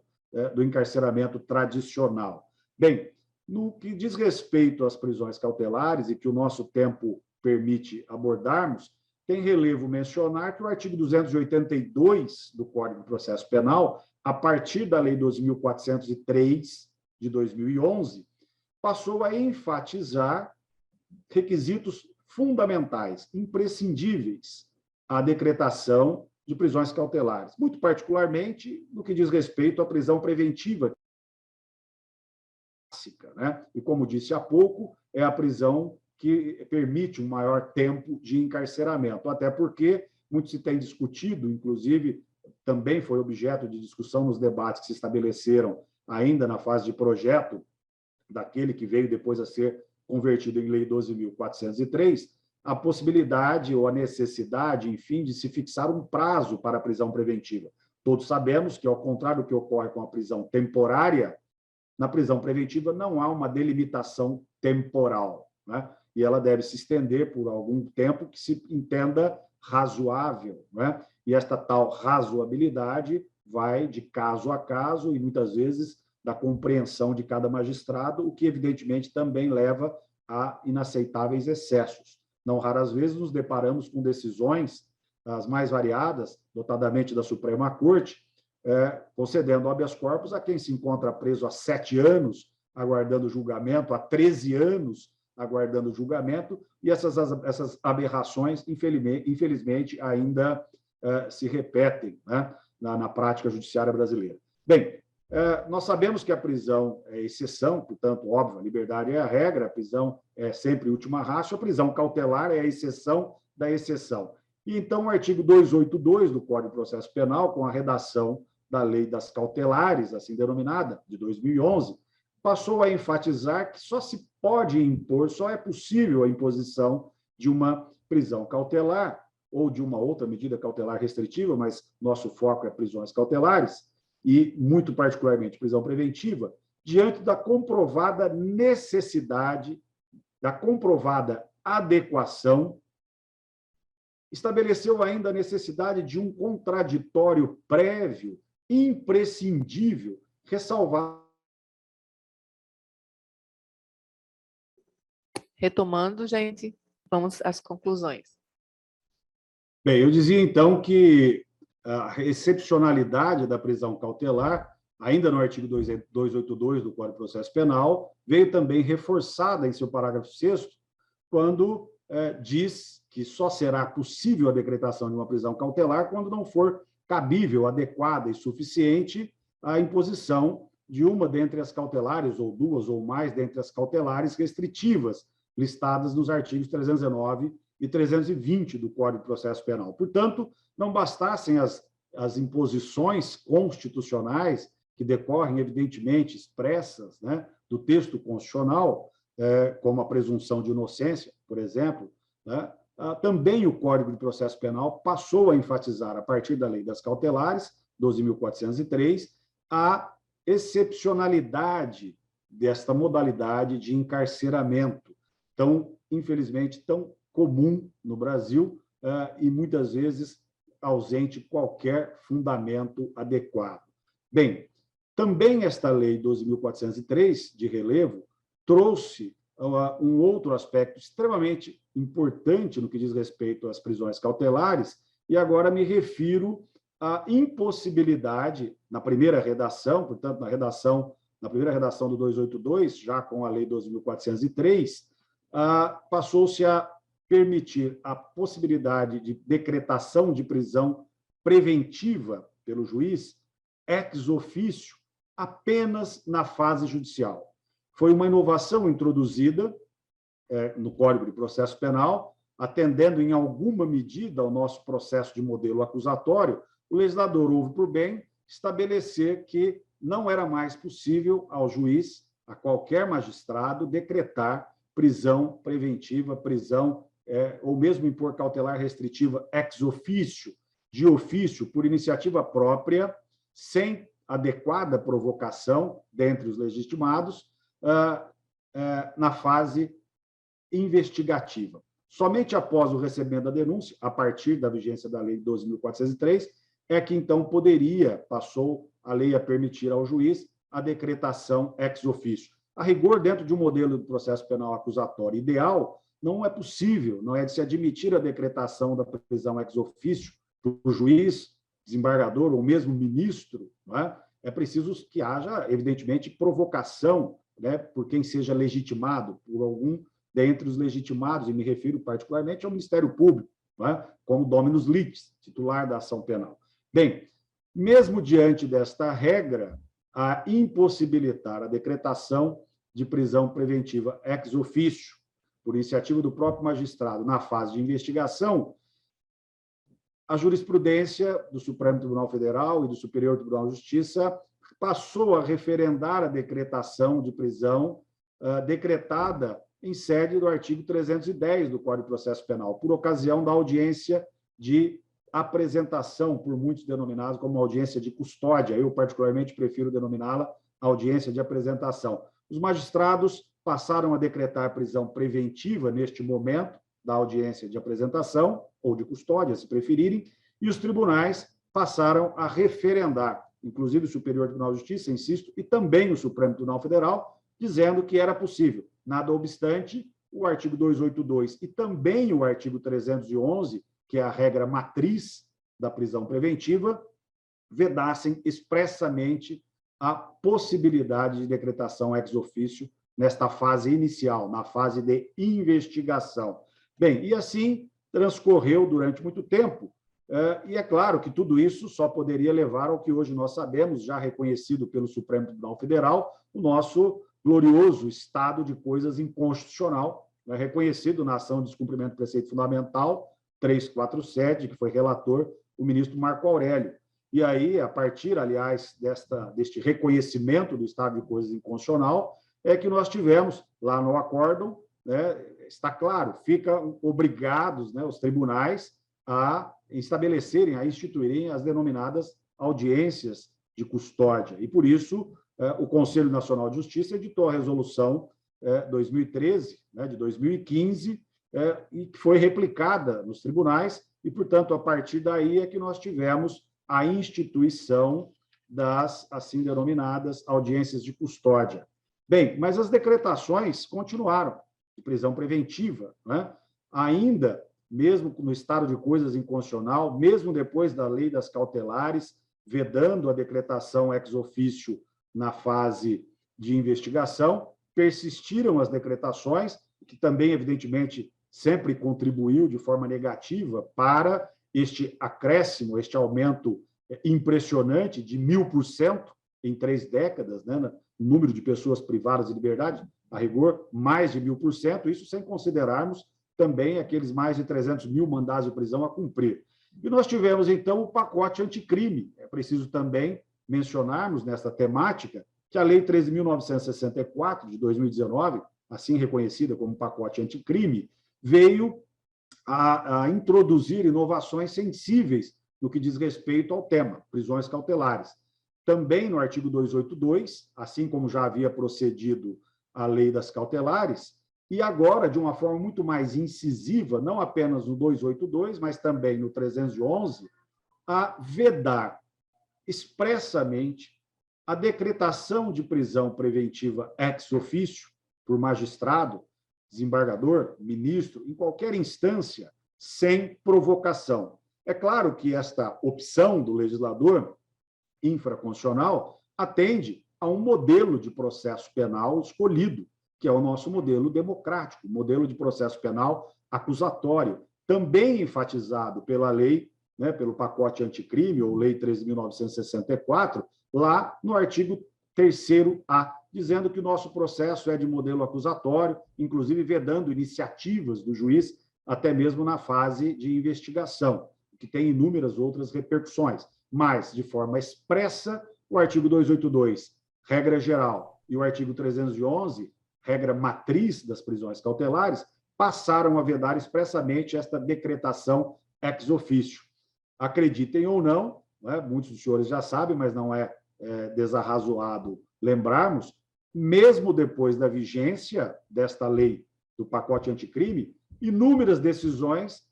C: do encarceramento tradicional. Bem, no que diz respeito às prisões cautelares, e que o nosso tempo permite abordarmos, tem relevo mencionar que o artigo 282 do Código de Processo Penal, a partir da Lei 12.403 de 2011, passou a enfatizar requisitos fundamentais, imprescindíveis à decretação de prisões cautelares, muito particularmente no que diz respeito à prisão preventiva, né? E, como disse há pouco, é a prisão que permite um maior tempo de encarceramento, até porque muito se tem discutido, inclusive também foi objeto de discussão nos debates que se estabeleceram ainda na fase de projeto daquele que veio depois a ser convertido em Lei 12.403, a possibilidade ou a necessidade, enfim, de se fixar um prazo para a prisão preventiva. Todos sabemos que, ao contrário do que ocorre com a prisão temporária, na prisão preventiva não há uma delimitação temporal, né? E ela deve se estender por algum tempo que se entenda razoável, né? E esta tal razoabilidade vai de caso a caso e, muitas vezes, da compreensão de cada magistrado, o que, evidentemente, também leva a inaceitáveis excessos. Não raras vezes nos deparamos com decisões, as mais variadas, notadamente da Suprema Corte, concedendo habeas corpus a quem se encontra preso há 7 anos, aguardando julgamento, há 13 anos, aguardando julgamento, e essas aberrações, infelizmente, ainda se repetem, né, na prática judiciária brasileira. Bem, nós sabemos que a prisão é exceção, portanto, óbvio, a liberdade é a regra, a prisão é sempre última ratio, a prisão cautelar é a exceção da exceção. E, então, o artigo 282 do Código de Processo Penal, com a redação da Lei das Cautelares, assim denominada, de 2011, passou a enfatizar que só se pode impor, só é possível a imposição de uma prisão cautelar ou de uma outra medida cautelar restritiva, mas nosso foco é prisões cautelares, e, muito particularmente, prisão preventiva, diante da comprovada necessidade, da comprovada adequação, estabeleceu ainda a necessidade de um contraditório prévio, imprescindível, ressalvado.
B: Retomando, gente, vamos às conclusões.
C: Bem, eu dizia, então, que a excepcionalidade da prisão cautelar, ainda no artigo 282 do Código de Processo Penal, veio também reforçada em seu parágrafo 6º, quando diz que só será possível a decretação de uma prisão cautelar quando não for cabível, adequada e suficiente a imposição de uma dentre as cautelares, ou duas ou mais dentre as cautelares restritivas, listadas nos artigos 319 e 320 do Código de Processo Penal. Portanto, não bastassem as imposições constitucionais, que decorrem, evidentemente, expressas, né, do texto constitucional, como a presunção de inocência, por exemplo, né, também o Código de Processo Penal passou a enfatizar, a partir da Lei das Cautelares, 12.403, a excepcionalidade desta modalidade de encarceramento, tão, infelizmente, tão comum no Brasil e, muitas vezes, ausente qualquer fundamento adequado. Bem, também esta Lei 12.403, de relevo, trouxe um outro aspecto extremamente importante no que diz respeito às prisões cautelares, e agora me refiro à impossibilidade, na primeira redação, portanto, na primeira redação do 282, já com a Lei 12.403, passou-se a permitir a possibilidade de decretação de prisão preventiva pelo juiz ex officio apenas na fase judicial. Foi uma inovação introduzida no Código de Processo Penal, atendendo em alguma medida ao nosso processo de modelo acusatório. O legislador houve por bem estabelecer que não era mais possível ao juiz, a qualquer magistrado, decretar prisão preventiva, prisão ou mesmo impor cautelar restritiva ex officio, de ofício, por iniciativa própria, sem adequada provocação dentre os legitimados, na fase investigativa. Somente após o recebimento da denúncia, a partir da vigência da Lei 12.403, é que, então, passou a lei a permitir ao juiz a decretação ex officio. A rigor, dentro de um modelo de processo penal acusatório ideal, não é possível, não é de se admitir a decretação da prisão ex officio por juiz, desembargador ou mesmo ministro, não é? É preciso que haja, evidentemente, provocação, né, por quem seja legitimado, por algum dentre os legitimados, e me refiro particularmente ao Ministério Público, não é? Como dominus litis, titular da ação penal. Bem, mesmo diante desta regra, a impossibilitar a decretação de prisão preventiva ex officio, por iniciativa do próprio magistrado, na fase de investigação, a jurisprudência do Supremo Tribunal Federal e do Superior Tribunal de Justiça passou a referendar a decretação de prisão decretada em sede do artigo 310 do Código de Processo Penal, por ocasião da audiência de apresentação, por muitos denominados como audiência de custódia. Eu, particularmente, prefiro denominá-la audiência de apresentação. Os magistrados passaram a decretar prisão preventiva neste momento da audiência de apresentação, ou de custódia, se preferirem, e os tribunais passaram a referendar inclusive o Superior Tribunal de Justiça, insisto, e também o Supremo Tribunal Federal, dizendo que era possível. Nada obstante, o artigo 282 e também o artigo 311, que é a regra matriz da prisão preventiva, vedassem expressamente a possibilidade de decretação ex officio nesta fase inicial, na fase de investigação. Bem, e assim transcorreu durante muito tempo, e é claro que tudo isso só poderia levar ao que hoje nós sabemos, já reconhecido pelo Supremo Tribunal Federal, o nosso glorioso estado de coisas inconstitucional, reconhecido na ação de descumprimento do preceito fundamental 347, que foi relator o ministro Marco Aurélio. E aí, a partir, aliás, deste reconhecimento do estado de coisas inconstitucional, é que nós tivemos lá no acórdão, está claro, ficam obrigados os tribunais a estabelecerem, a instituírem as denominadas audiências de custódia. E, por isso, o Conselho Nacional de Justiça editou a resolução 2013, de 2015, e que foi replicada nos tribunais, e, portanto, a partir daí é que nós tivemos a instituição das assim denominadas audiências de custódia. Bem, mas as decretações continuaram de prisão preventiva, ainda, mesmo no estado de coisas inconstitucional, mesmo depois da lei das cautelares, vedando a decretação ex officio na fase de investigação, persistiram as decretações, que também, evidentemente, sempre contribuiu de forma negativa para este acréscimo, este aumento impressionante de 1000% em 3 décadas, no número de pessoas privadas de liberdade, a rigor, mais de 1000%, isso sem considerarmos também aqueles mais de 300 mil mandados de prisão a cumprir. E nós tivemos, então, o pacote anticrime. É preciso também mencionarmos nessa temática que a Lei 13.964, de 2019, assim reconhecida como pacote anticrime, veio a introduzir inovações sensíveis no que diz respeito ao tema, prisões cautelares. Também no artigo 282, assim como já havia procedido a lei das cautelares, e agora, de uma forma muito mais incisiva, não apenas no 282, mas também no 311, a vedar expressamente a decretação de prisão preventiva ex officio por magistrado, desembargador, ministro, em qualquer instância, sem provocação. É claro que esta opção do legislador infraconstitucional atende a um modelo de processo penal escolhido, que é o nosso modelo democrático, o modelo de processo penal acusatório, também enfatizado pela lei, pelo pacote anticrime, ou Lei 13.964, lá no artigo 3º-A, dizendo que o nosso processo é de modelo acusatório, inclusive vedando iniciativas do juiz, até mesmo na fase de investigação, que tem inúmeras outras repercussões. Mas, de forma expressa, o artigo 282, regra geral, e o artigo 311, regra matriz das prisões cautelares, passaram a vedar expressamente esta decretação ex officio. Acreditem ou não, muitos dos senhores já sabem, mas não é desarrazoado lembrarmos, mesmo depois da vigência desta lei do pacote anticrime, inúmeras decisões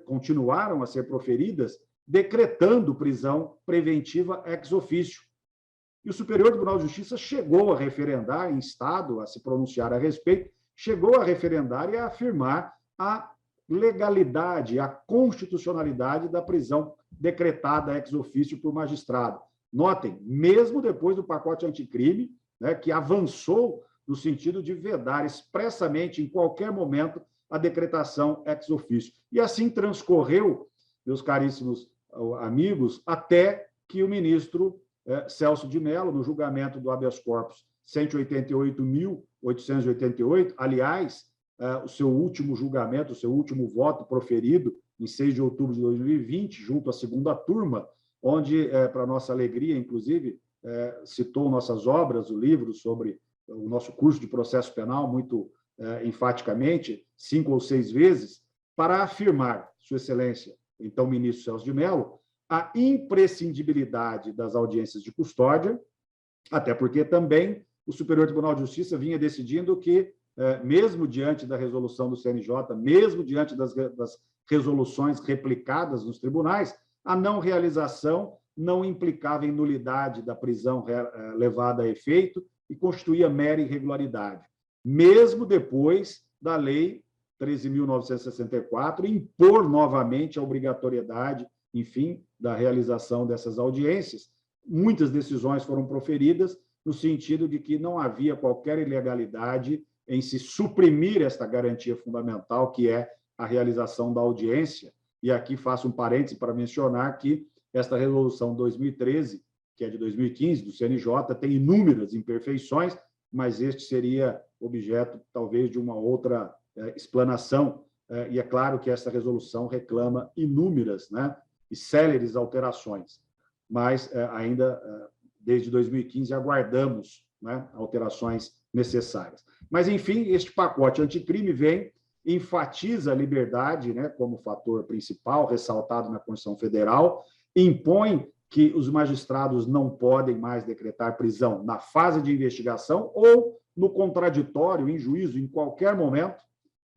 C: continuaram a ser proferidas decretando prisão preventiva ex officio. E o Superior Tribunal de Justiça chegou a referendar, em estado a se pronunciar a respeito, chegou a referendar e a afirmar a legalidade, a constitucionalidade da prisão decretada ex officio por magistrado. Notem, mesmo depois do pacote anticrime, que avançou no sentido de vedar expressamente, em qualquer momento, a decretação ex officio. E assim transcorreu, meus caríssimos amigos, até que o ministro Celso de Mello, no julgamento do habeas corpus 188.888, aliás, o seu último julgamento, o seu último voto proferido em 6 de outubro de 2020, junto à segunda turma, onde, para nossa alegria, inclusive, citou nossas obras, o livro sobre o nosso curso de processo penal, muito enfaticamente, 5 ou 6 vezes, para afirmar, Sua Excelência, então ministro Celso de Mello, a imprescindibilidade das audiências de custódia, até porque também o Superior Tribunal de Justiça vinha decidindo que, mesmo diante da resolução do CNJ, mesmo diante das resoluções replicadas nos tribunais, a não realização não implicava em nulidade da prisão levada a efeito e constituía mera irregularidade, mesmo depois da Lei 13.964 impor novamente a obrigatoriedade, enfim, da realização dessas audiências. Muitas decisões foram proferidas no sentido de que não havia qualquer ilegalidade em se suprimir esta garantia fundamental, que é a realização da audiência. E aqui faço um parêntese para mencionar que esta resolução 2013, que é de 2015, do CNJ, tem inúmeras imperfeições, mas este seria objeto, talvez, de uma outra explanação. E é claro que essa resolução reclama inúmeras, né, e céleres alterações, mas ainda, desde 2015, aguardamos, né, alterações necessárias. Mas, enfim, este pacote anticrime vem, enfatiza a liberdade, né, como fator principal, ressaltado na Constituição Federal, impõe que os magistrados não podem mais decretar prisão na fase de investigação ou no contraditório, em juízo, em qualquer momento,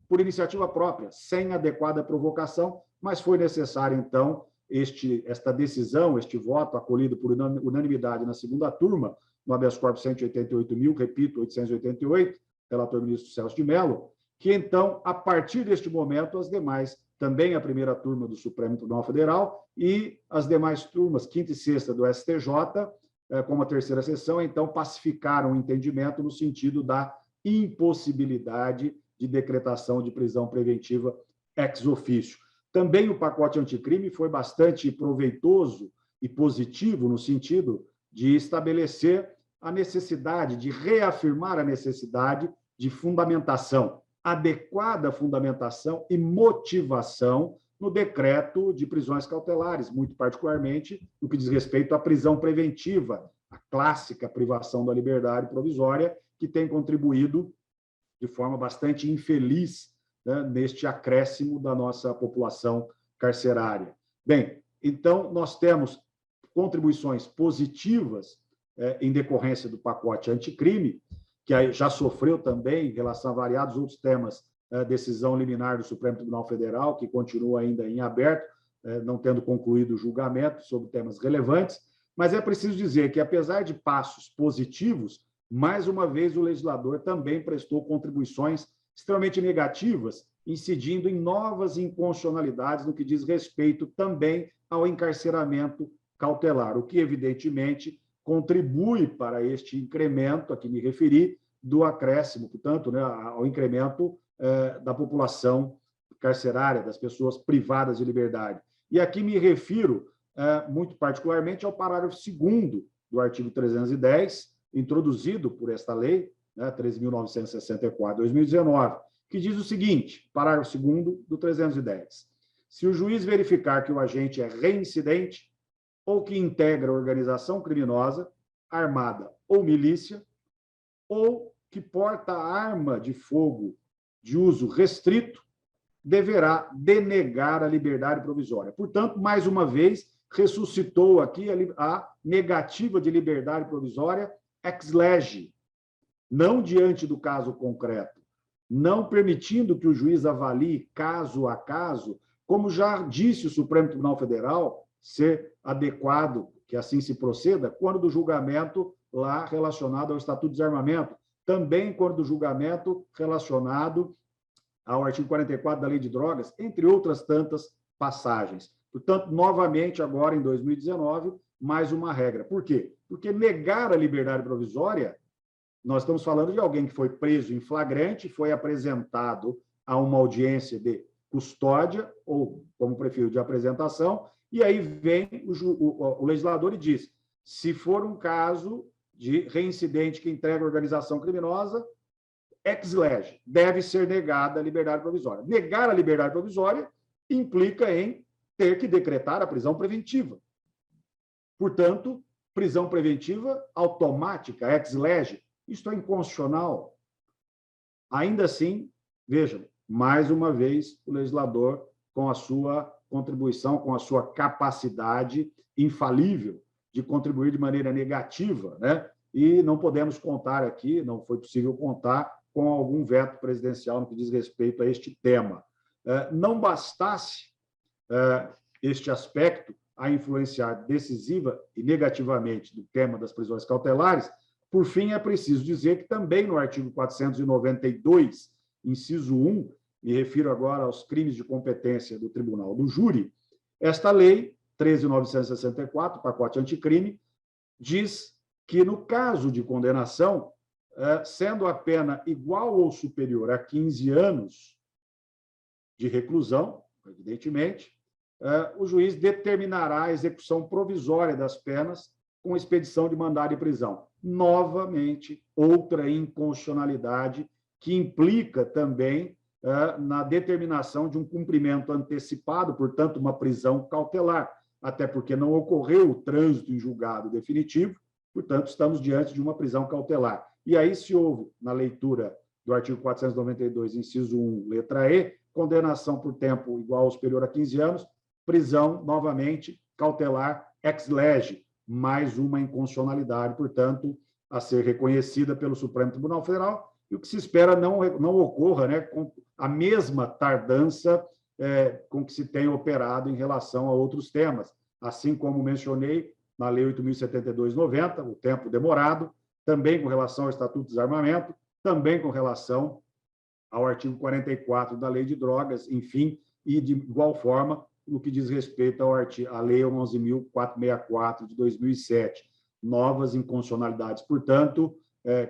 C: por iniciativa própria, sem adequada provocação, mas foi necessário, então, esta decisão, este voto acolhido por unanimidade na segunda turma, no habeas corpus 188.000, repito, 888, relator ministro Celso de Mello, que, então, a partir deste momento, as demais, também a primeira turma do Supremo Tribunal Federal e as demais turmas, quinta e sexta do STJ, como a terceira sessão, então, pacificaram o entendimento no sentido da impossibilidade de decretação de prisão preventiva ex officio. Também o pacote anticrime foi bastante proveitoso e positivo no sentido de estabelecer a necessidade, de reafirmar a necessidade de fundamentação, adequada fundamentação e motivação no decreto de prisões cautelares, muito particularmente no que diz respeito à prisão preventiva, a clássica privação da liberdade provisória, que tem contribuído de forma bastante infeliz, né, neste acréscimo da nossa população carcerária. Bem, então, nós temos contribuições positivas em decorrência do pacote anticrime, que já sofreu também, em relação a variados outros temas, decisão liminar do Supremo Tribunal Federal, que continua ainda em aberto, não tendo concluído o julgamento sobre temas relevantes, mas é preciso dizer que, apesar de passos positivos, mais uma vez o legislador também prestou contribuições extremamente negativas, incidindo em novas inconstitucionalidades no que diz respeito também ao encarceramento cautelar, o que, evidentemente, contribui para este incremento, a que me referi, do acréscimo, portanto, né, ao incremento da população carcerária, das pessoas privadas de liberdade. E aqui me refiro, muito particularmente, ao parágrafo 2º do artigo 310, introduzido por esta lei, né, 13.964/2019, que diz o seguinte, parágrafo 2º do 310. Se o juiz verificar que o agente é reincidente ou que integra organização criminosa, armada ou milícia, ou que porta arma de fogo de uso restrito, deverá denegar a liberdade provisória. Portanto, mais uma vez, ressuscitou aqui a negativa de liberdade provisória ex lege, não diante do caso concreto, não permitindo que o juiz avalie caso a caso, como já disse o Supremo Tribunal Federal, ser adequado que assim se proceda, quando do julgamento lá relacionado ao Estatuto de Desarmamento, também quando do julgamento relacionado ao artigo 44 da Lei de Drogas, entre outras tantas passagens. Portanto, novamente, agora em 2019, mais uma regra. Por quê? Porque negar a liberdade provisória, nós estamos falando de alguém que foi preso em flagrante, foi apresentado a uma audiência de custódia, ou, como prefiro, de apresentação, e aí vem o legislador e diz, se for um caso de reincidente que entrega organização criminosa, ex lege, deve ser negada a liberdade provisória. Negar a liberdade provisória implica em ter que decretar a prisão preventiva. Portanto, prisão preventiva automática, ex lege, isto é inconstitucional. Ainda assim, vejam, mais uma vez, o legislador, com a sua contribuição, com a sua capacidade infalível de contribuir de maneira negativa, né? E não podemos contar aqui, não foi possível contar com algum veto presidencial no que diz respeito a este tema. Não bastasse este aspecto, a influenciar decisiva e negativamente do tema das prisões cautelares. Por fim, é preciso dizer que também no artigo 492, inciso 1, me refiro agora aos crimes de competência do Tribunal do Júri, esta lei, 13.964, pacote anticrime, diz que, no caso de condenação, sendo a pena igual ou superior a 15 anos de reclusão, evidentemente, o juiz determinará a execução provisória das penas com expedição de mandado de prisão. Novamente, outra inconstitucionalidade que implica também na determinação de um cumprimento antecipado, portanto, uma prisão cautelar, até porque não ocorreu o trânsito em julgado definitivo, portanto, estamos diante de uma prisão cautelar. E aí se houve, na leitura do artigo 492, inciso 1, letra E, condenação por tempo igual ou superior a 15 anos, prisão, novamente, cautelar ex lege, mais uma inconstitucionalidade, portanto, a ser reconhecida pelo Supremo Tribunal Federal, e o que se espera não ocorra, né, com a mesma tardança com que se tem operado em relação a outros temas. Assim como mencionei na Lei 8.072/90, o tempo demorado, também com relação ao Estatuto do Desarmamento, também com relação ao artigo 44 da Lei de Drogas, enfim, e de igual forma no que diz respeito à Lei 11.464 de 2007. Novas inconstitucionalidades, portanto,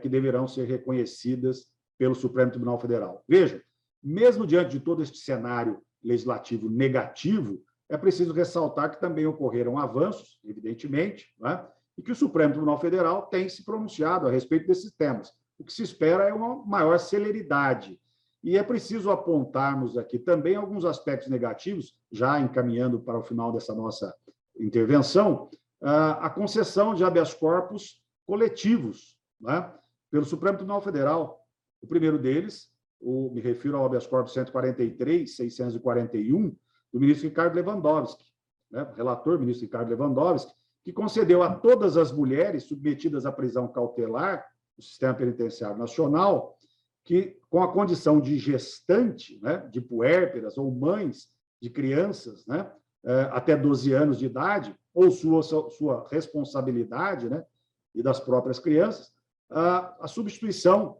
C: que deverão ser reconhecidas pelo Supremo Tribunal Federal. Veja, mesmo diante de todo este cenário legislativo negativo, é preciso ressaltar que também ocorreram avanços, evidentemente, né? E que o Supremo Tribunal Federal tem se pronunciado a respeito desses temas. O que se espera é uma maior celeridade. E é preciso apontarmos aqui também alguns aspectos negativos, já encaminhando para o final dessa nossa intervenção, a concessão de habeas corpus coletivos, né, pelo Supremo Tribunal Federal. O primeiro deles, me refiro ao habeas corpus 143.641, do ministro Ricardo Lewandowski, né, relator ministro Ricardo Lewandowski, que concedeu a todas as mulheres submetidas à prisão cautelar do Sistema Penitenciário Nacional, que, com a condição de gestante, né, de puérperas ou mães de crianças, né, até 12 anos de idade, ou sua responsabilidade, né, e das próprias crianças, a substituição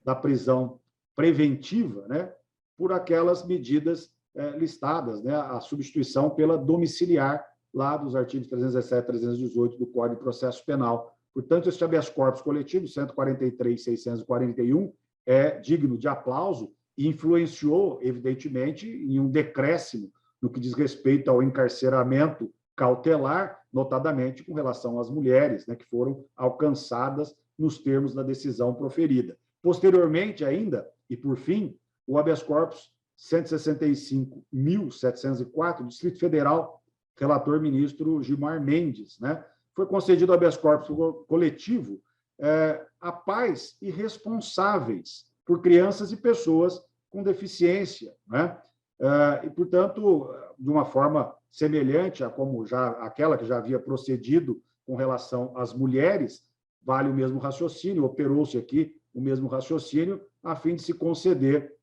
C: da prisão preventiva, né, por aquelas medidas listadas, né, a substituição pela domiciliar, lá dos artigos 317 e 318 do Código de Processo Penal. Portanto, este habeas corpus coletivo, 143.641, é digno de aplauso e influenciou, evidentemente, em um decréscimo no que diz respeito ao encarceramento cautelar, notadamente com relação às mulheres, né, que foram alcançadas nos termos da decisão proferida. Posteriormente, ainda, e por fim, o habeas corpus 165.704, Distrito Federal, relator ministro Gilmar Mendes, né, foi concedido habeas corpus coletivo a pais irresponsáveis por crianças e pessoas com deficiência, né? E, portanto, de uma forma semelhante a como aquela que já havia procedido com relação às mulheres, vale o mesmo raciocínio, operou-se aqui o mesmo raciocínio, a fim de se conceder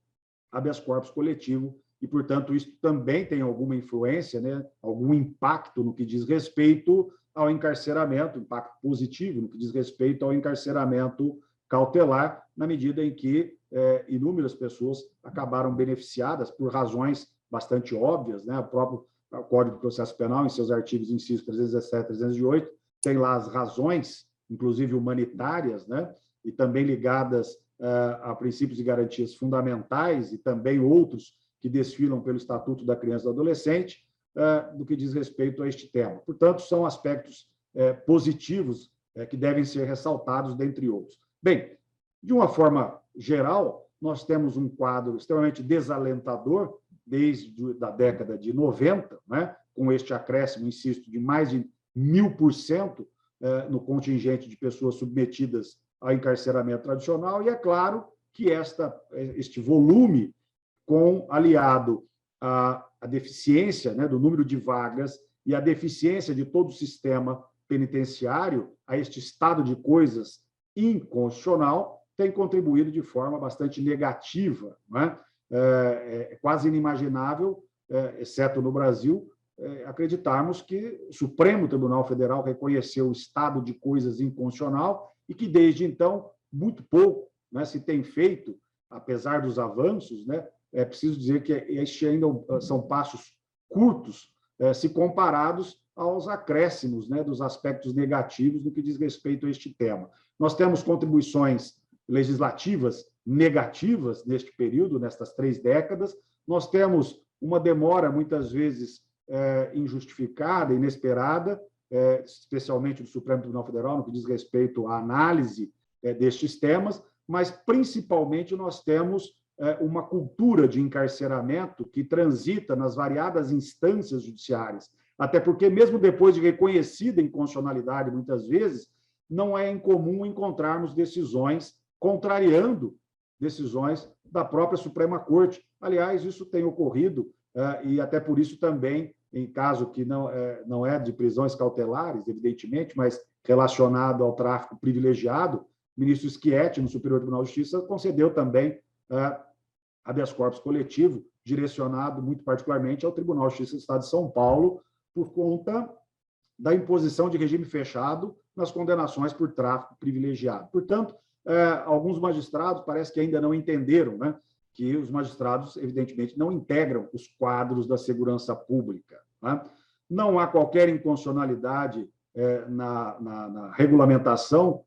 C: habeas corpus coletivo, e, portanto, isso também tem alguma influência, né? Algum impacto no que diz respeito ao encarceramento, impacto positivo no que diz respeito ao encarceramento cautelar, na medida em que inúmeras pessoas acabaram beneficiadas por razões bastante óbvias, né? O próprio Código de Processo Penal, em seus artigos incisos 317 e 308, tem lá as razões, inclusive humanitárias, né? E também ligadas a princípios e garantias fundamentais e também outros que desfilam pelo Estatuto da Criança e do Adolescente, do que diz respeito a este tema. Portanto, são aspectos positivos que devem ser ressaltados, dentre outros. Bem, de uma forma geral, nós temos um quadro extremamente desalentador desde a década de 90, né, com este acréscimo, insisto, de mais de 1000% no contingente de pessoas submetidas ao encarceramento tradicional, e é claro que este volume, aliado à deficiência, né, do número de vagas e à deficiência de todo o sistema penitenciário, a este estado de coisas inconstitucional, tem contribuído de forma bastante negativa, né? É quase inimaginável, exceto no Brasil, acreditarmos que o Supremo Tribunal Federal reconheceu o estado de coisas inconstitucional e que, desde então, muito pouco, né, se tem feito, apesar dos avanços, né, é preciso dizer que estes ainda são passos curtos, se comparados aos acréscimos, né, dos aspectos negativos no que diz respeito a este tema. Nós temos contribuições legislativas negativas neste período, nestas 3 décadas, nós temos uma demora, muitas vezes, injustificada, inesperada, especialmente do Supremo Tribunal Federal, no que diz respeito à análise destes temas, mas, principalmente, nós temos uma cultura de encarceramento que transita nas variadas instâncias judiciárias, até porque, mesmo depois de reconhecida inconstitucionalidade, muitas vezes, não é incomum encontrarmos decisões contrariando decisões da própria Suprema Corte. Aliás, isso tem ocorrido, e até por isso também, em caso que não é de prisões cautelares, evidentemente, mas relacionado ao tráfico privilegiado, o ministro Schietti, no Superior Tribunal de Justiça, concedeu também habeas corpus coletivo, direcionado muito particularmente ao Tribunal de Justiça do Estado de São Paulo, por conta da imposição de regime fechado nas condenações por tráfico privilegiado. Portanto, alguns magistrados parece que ainda não entenderam, né, que os magistrados, evidentemente, não integram os quadros da segurança pública, né? Não há qualquer inconstitucionalidade na regulamentação,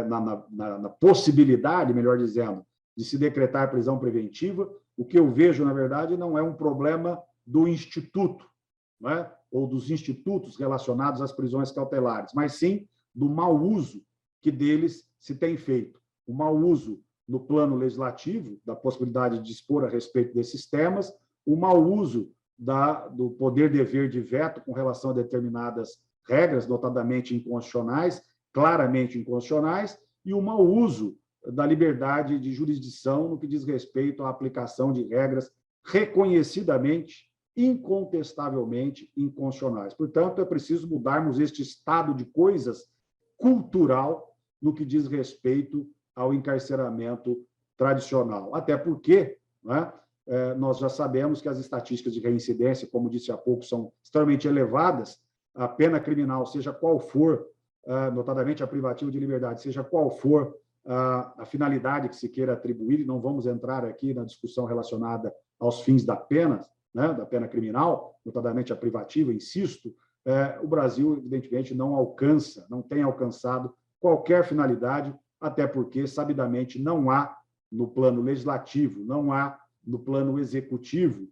C: na possibilidade, melhor dizendo, de se decretar prisão preventiva. O que eu vejo, na verdade, não é um problema do Instituto, né, ou dos institutos relacionados às prisões cautelares, mas sim do mau uso que deles se tem feito. O mau uso no plano legislativo, da possibilidade de dispor a respeito desses temas, o mau uso do poder-dever de veto com relação a determinadas regras, notadamente inconstitucionais, claramente inconstitucionais, e o mau uso da liberdade de jurisdição no que diz respeito à aplicação de regras reconhecidamente, incontestavelmente inconstitucionais. Portanto, é preciso mudarmos este estado de coisas cultural no que diz respeito ao encarceramento tradicional. Até porque, né, nós já sabemos que as estatísticas de reincidência, como disse há pouco, são extremamente elevadas. A pena criminal, seja qual for, notadamente a privativa de liberdade, seja qual for a finalidade que se queira atribuir, e não vamos entrar aqui na discussão relacionada aos fins da pena, né, da pena criminal, notadamente a privativa, insisto, o Brasil, evidentemente, não tem alcançado qualquer finalidade, até porque, sabidamente, não há no plano legislativo, não há no plano executivo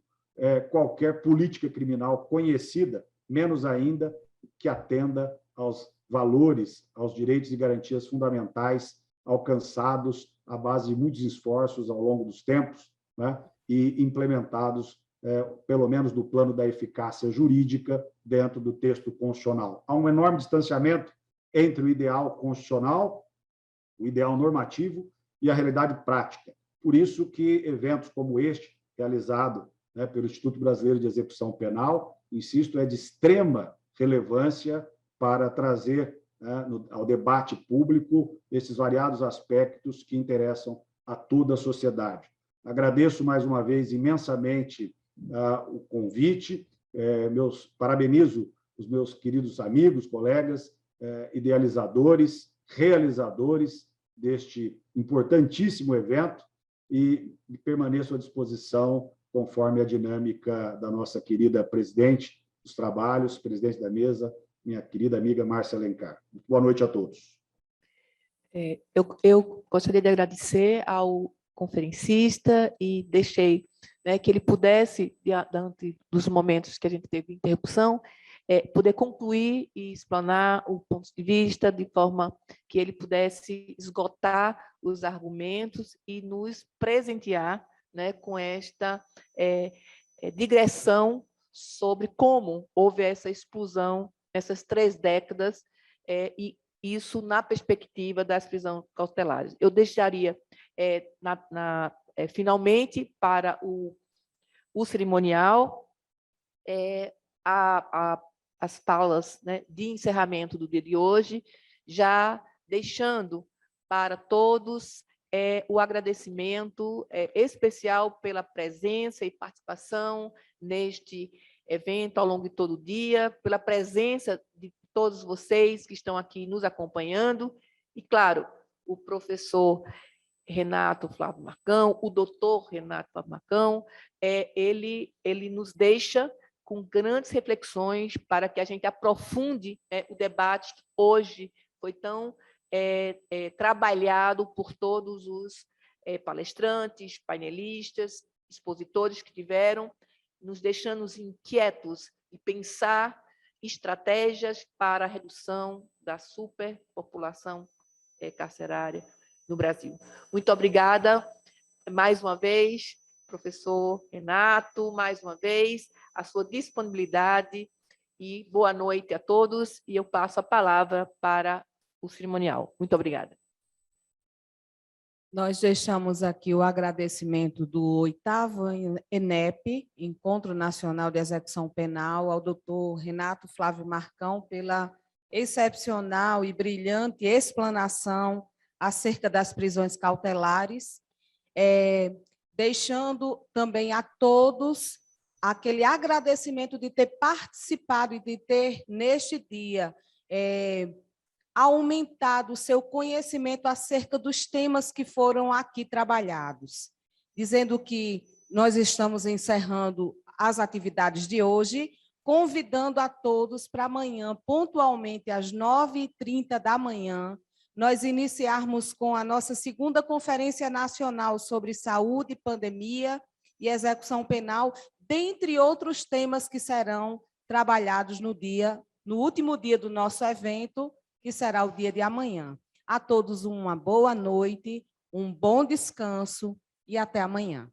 C: qualquer política criminal conhecida, menos ainda que atenda aos valores, aos direitos e garantias fundamentais alcançados à base de muitos esforços ao longo dos tempos, né, e implementados, pelo menos no plano da eficácia jurídica, dentro do texto constitucional. Há um enorme distanciamento entre o ideal constitucional, o ideal normativo e a realidade prática. Por isso que eventos como este, realizado, né, pelo Instituto Brasileiro de Execução Penal, insisto, é de extrema relevância para trazer, né, ao debate público esses variados aspectos que interessam a toda a sociedade. Agradeço mais uma vez imensamente o convite, parabenizo os meus queridos amigos, colegas, idealizadores, realizadores deste importantíssimo evento e permaneço à disposição conforme a dinâmica da nossa querida presidente dos trabalhos, presidente da mesa, minha querida amiga Márcia Alencar. Muito boa noite a todos.
B: Eu gostaria de agradecer ao conferencista e deixei, né, que ele pudesse, diante dos momentos que a gente teve de interrupção, poder concluir e explanar o ponto de vista de forma que ele pudesse esgotar os argumentos e nos presentear, né, com esta digressão sobre como houve essa explosão nessas 3 décadas, e isso na perspectiva das prisões cautelares. Eu deixaria, finalmente, para o cerimonial, as falas, né, de encerramento do dia de hoje, já deixando para todos o agradecimento especial pela presença e participação neste evento ao longo de todo o dia, pela presença de todos vocês que estão aqui nos acompanhando. E, claro, o professor Renato Flávio Marcão, o doutor Renato Flávio Marcão, ele nos deixa com grandes reflexões para que a gente aprofunde o debate que hoje foi tão trabalhado por todos os palestrantes, painelistas, expositores que tiveram, nos deixando inquietos e pensar estratégias para a redução da superpopulação carcerária no Brasil. Muito obrigada, mais uma vez, professor Renato, mais uma vez, a sua disponibilidade e boa noite a todos, e eu passo a palavra para o cerimonial. Muito obrigada.
A: Nós deixamos aqui o agradecimento do 8º ENEP, Encontro Nacional de Execução Penal, ao doutor Renato Flávio Marcão, pela excepcional e brilhante explanação acerca das prisões cautelares, deixando também a todos aquele agradecimento de ter participado e de ter, neste dia, aumentado o seu conhecimento acerca dos temas que foram aqui trabalhados, dizendo que nós estamos encerrando as atividades de hoje, convidando a todos para amanhã, pontualmente às 9h30 da manhã, nós iniciarmos com a nossa segunda Conferência Nacional sobre Saúde, Pandemia e Execução Penal, dentre outros temas que serão trabalhados no último dia do nosso evento, que será o dia de amanhã. A todos uma boa noite, um bom descanso e até amanhã.